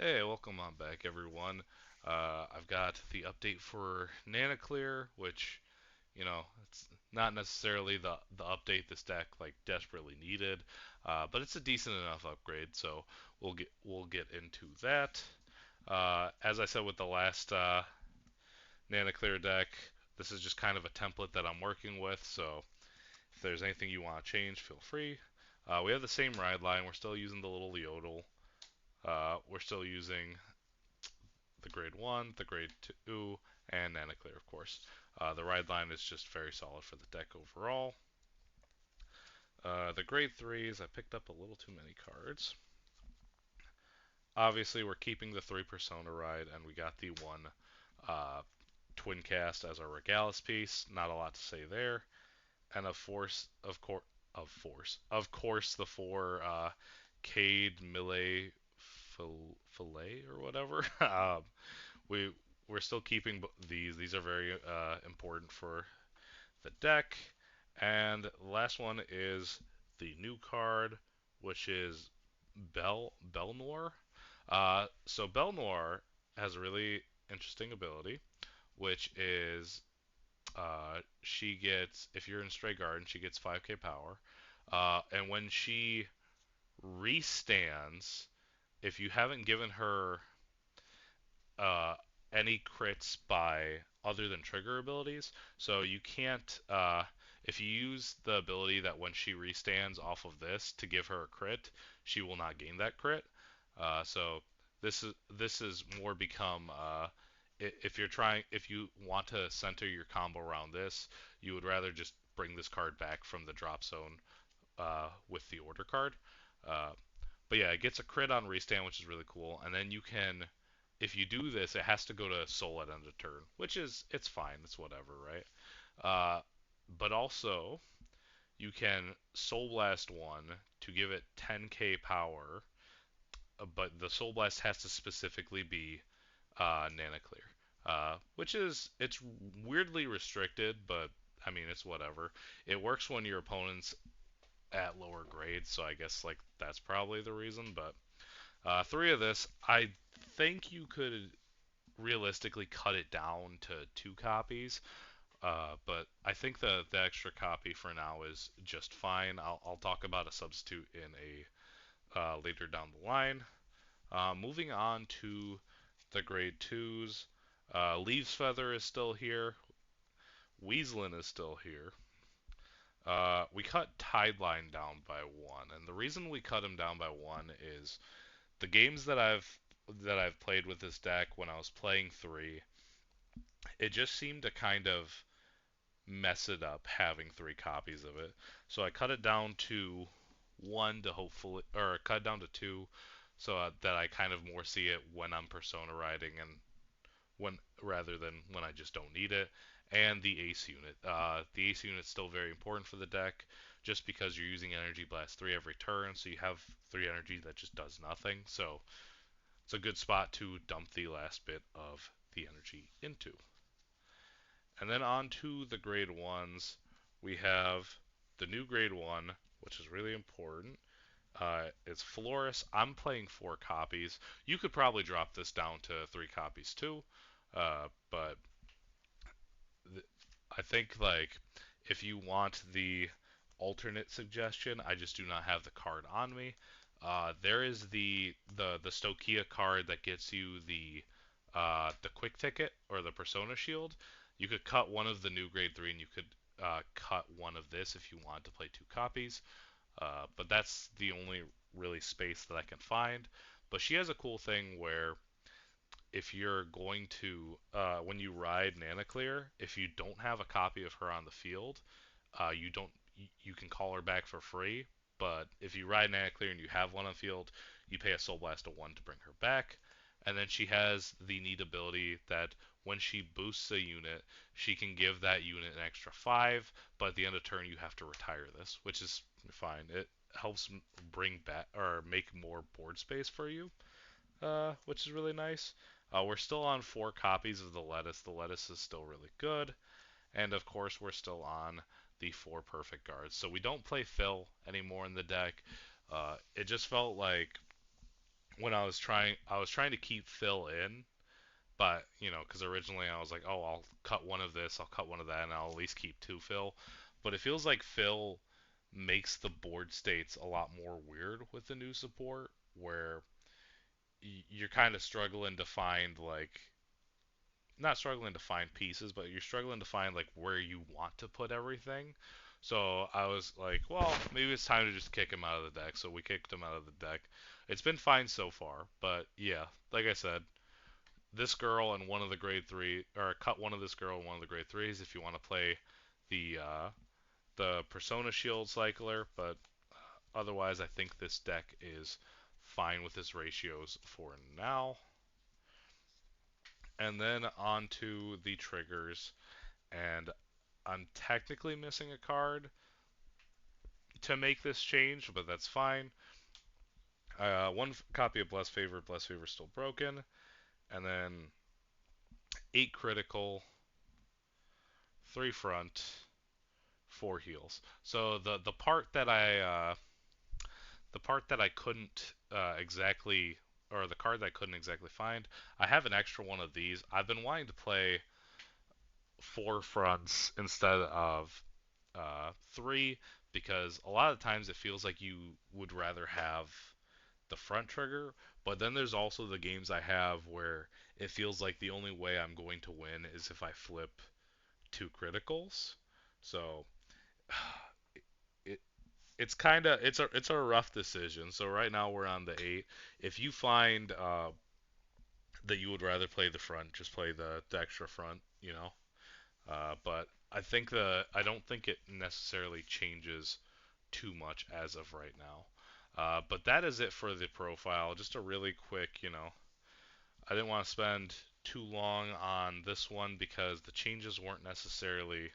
Hey, welcome on back, everyone. I've got the update for Nannaclir, which, it's not necessarily the update this deck desperately needed, but it's a decent enough upgrade, so we'll get into that. As I said with the last Nannaclir deck, this is just kind of a template that I'm working with, so if there's anything you want to change, feel free. We have the same ride line. We're still using the little Yodel. We're still using the grade 1, the grade 2, and Nannaclear, of course. The ride line is just very solid for the deck overall. The grade 3s, I picked up a little too many cards. Obviously, we're keeping the 3 Persona ride, and we got the 1 uh, Twin Cast as our Regalis piece. Not a lot to say there. And of course, the 4 Cade, Millet, Filet, or whatever. we we're still keeping these. These are very important for the deck. And the last one is the new card, which is Belnoir. So Belnoir has a really interesting ability, which is she gets, if you're in Stray Garden, she gets 5k power. And when she restands, if you haven't given her uh, any crits by other than trigger abilities. So you can't, if you use the ability that when she restands off of this to give her a crit, she will not gain that crit. So this is more become if you're trying, if you want to center your combo around this, you would rather just bring this card back from the drop zone with the order card. Uh, but yeah, it gets a crit on restand, which is really cool. And then you can, if you do this, it has to go to soul at end of turn, which is it's fine, it's whatever, right? Uh, but also you can soul blast one to give it 10k power, but the soul blast has to specifically be Nannaclear, which is it's weirdly restricted, but I mean it's whatever. It works when your opponent's at lower grades, so I guess that's probably the reason, but. 3 of this, I think you could realistically cut it down to 2 copies, but I think the extra copy for now is just fine. I'll talk about a substitute in a later down the line. Moving on to the grade 2s, Leaves Feather is still here. Weaslin is still here. We cut Tideline down by 1, and the reason we cut him down by 1 is the games that I've played with this deck when I was playing 3, it just seemed to kind of mess it up having 3 copies of it. So I cut it down to 1 to hopefully, or cut it down to 2, so that I kind of more see it when I'm Persona riding and when rather than when I just don't need it. And the Ace unit. The Ace unit is still very important for the deck, just because you're using Energy Blast 3 every turn, so you have 3 energy that just does nothing. So it's a good spot to dump the last bit of the energy into. And then on to the grade 1s, we have the new grade 1, which is really important. It's Floris. I'm playing 4 copies. You could probably drop this down to 3 copies too, but I think if you want the alternate suggestion, I just do not have the card on me. There is the Stokia card that gets you the quick ticket or the Persona Shield. You could cut one of the new grade 3, and you could cut one of this if you want to play 2 copies. But that's the only really space that I can find. But she has a cool thing where if you're going to when you ride Nannaclear, if you don't have a copy of her on the field, you don't you can call her back for free. But if you ride Nannaclear and you have one on the field, you pay a Soul Blast of 1 to bring her back. And then she has the neat ability that when she boosts a unit, she can give that unit an extra 5, but at the end of turn you have to retire this, which is fine. It helps bring back or make more board space for you, which is really nice. We're still on 4 copies of the lettuce. The lettuce is still really good. And of course, we're still on the 4 perfect guards. So we don't play Phil anymore in the deck. It just felt like when I was trying to keep Phil in, but because originally I was like, oh, I'll cut one of this, I'll cut one of that, and I'll at least keep two Phil. But it feels like Phil makes the board states a lot more weird with the new support, where you're kind of struggling to find like not struggling to find pieces, but you're struggling to find like where you want to put everything. So I was like, well, maybe it's time to just kick him out of the deck. So we kicked him out of the deck. It's been fine so far, but yeah, like I said, this girl and one of the grade three, or cut one of this girl and one of the grade threes if you want to play the Persona Shield Cycler. But otherwise, I think this deck is fine with its ratios for now. And then on to the triggers, and I'm technically missing a card to make this change, but that's fine. One copy of Blessed Favor still broken, and then 8 critical, 3 front, 4 heals. So the part that I couldn't exactly, or the card that I couldn't exactly find, I have an extra one of these. I've been wanting to play 4 fronts instead of 3, because a lot of times it feels like you would rather have the front trigger, but then there's also the games I have where it feels like the only way I'm going to win is if I flip 2 criticals. So it it's a rough decision. So right now we're on the 8. If you find that you would rather play the front, just play the extra front, but I don't think it necessarily changes too much as of right now. But that is it for the profile. Just a really quick, I didn't want to spend too long on this one because the changes weren't necessarily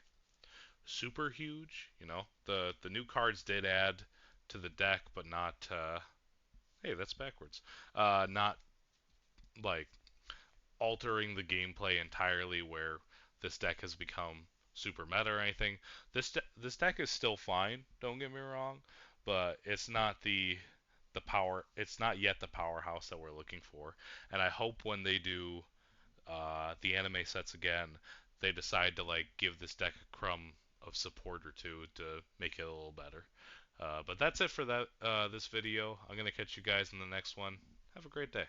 super huge. The new cards did add to the deck, but not. Hey, that's backwards. Not like altering the gameplay entirely, where this deck has become super meta or anything. This deck is still fine. Don't get me wrong, but it's not the power. It's not yet the powerhouse that we're looking for. And I hope when they do the anime sets again, they decide to like give this deck a crumb of support or two to make it a little better. But that's it for this video. I'm gonna catch you guys in the next one. Have a great day.